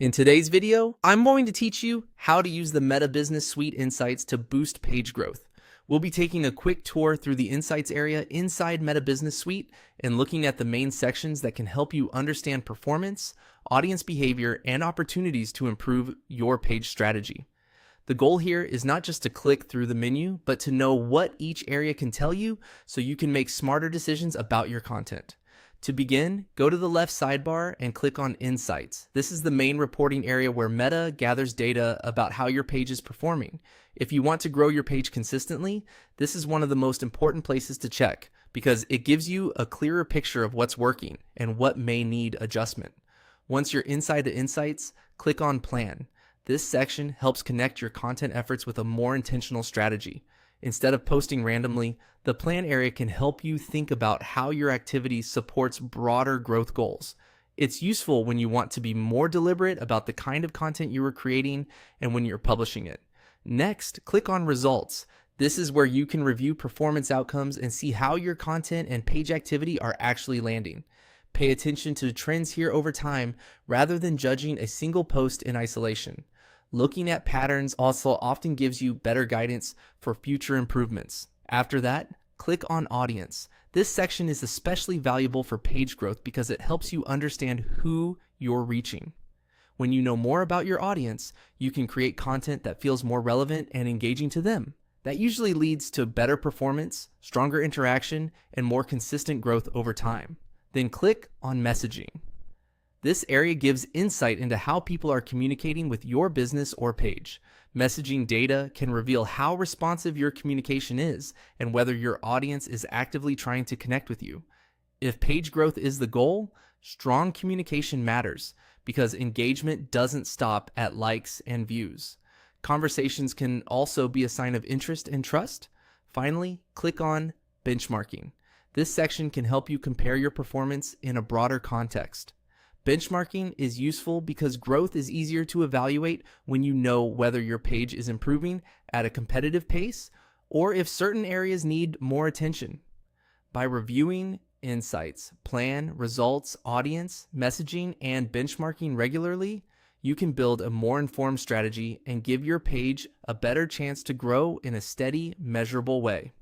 In today's video, I'm going to teach you how to use the Meta Business Suite Insights to boost page growth. We'll be taking a quick tour through the Insights area inside Meta Business Suite and looking at the main sections that can help you understand performance, audience behavior, and opportunities to improve your page strategy. The goal here is not just to click through the menu, but to know what each area can tell you so you can make smarter decisions about your content. To begin, go to the left sidebar and click on Insights. This is the main reporting area where Meta gathers data about how your page is performing. If you want to grow your page consistently, this is one of the most important places to check because it gives you a clearer picture of what's working and what may need adjustment. Once you're inside the Insights, click on Plan. This section helps connect your content efforts with a more intentional strategy. Instead of posting randomly, the plan area can help you think about how your activity supports broader growth goals. It's useful when you want to be more deliberate about the kind of content you are creating and when you're publishing it. Next, click on Results. This is where you can review performance outcomes and see how your content and page activity are actually landing. Pay attention to trends here over time rather than judging a single post in isolation. Looking at patterns also often gives you better guidance for future improvements. After that, click on Audience. This section is especially valuable for page growth because it helps you understand who you're reaching. When you know more about your audience, you can create content that feels more relevant and engaging to them. That usually leads to better performance, stronger interaction, and more consistent growth over time. Then click on Messaging. This area gives insight into how people are communicating with your business or page. Messaging data can reveal how responsive your communication is and whether your audience is actively trying to connect with you. If page growth is the goal, strong communication matters because engagement doesn't stop at likes and views. Conversations can also be a sign of interest and trust. Finally, click on Benchmarking. This section can help you compare your performance in a broader context. Benchmarking is useful because growth is easier to evaluate when you know whether your page is improving at a competitive pace or if certain areas need more attention. By reviewing insights, plan, results, audience, messaging, and benchmarking regularly, you can build a more informed strategy and give your page a better chance to grow in a steady, measurable way.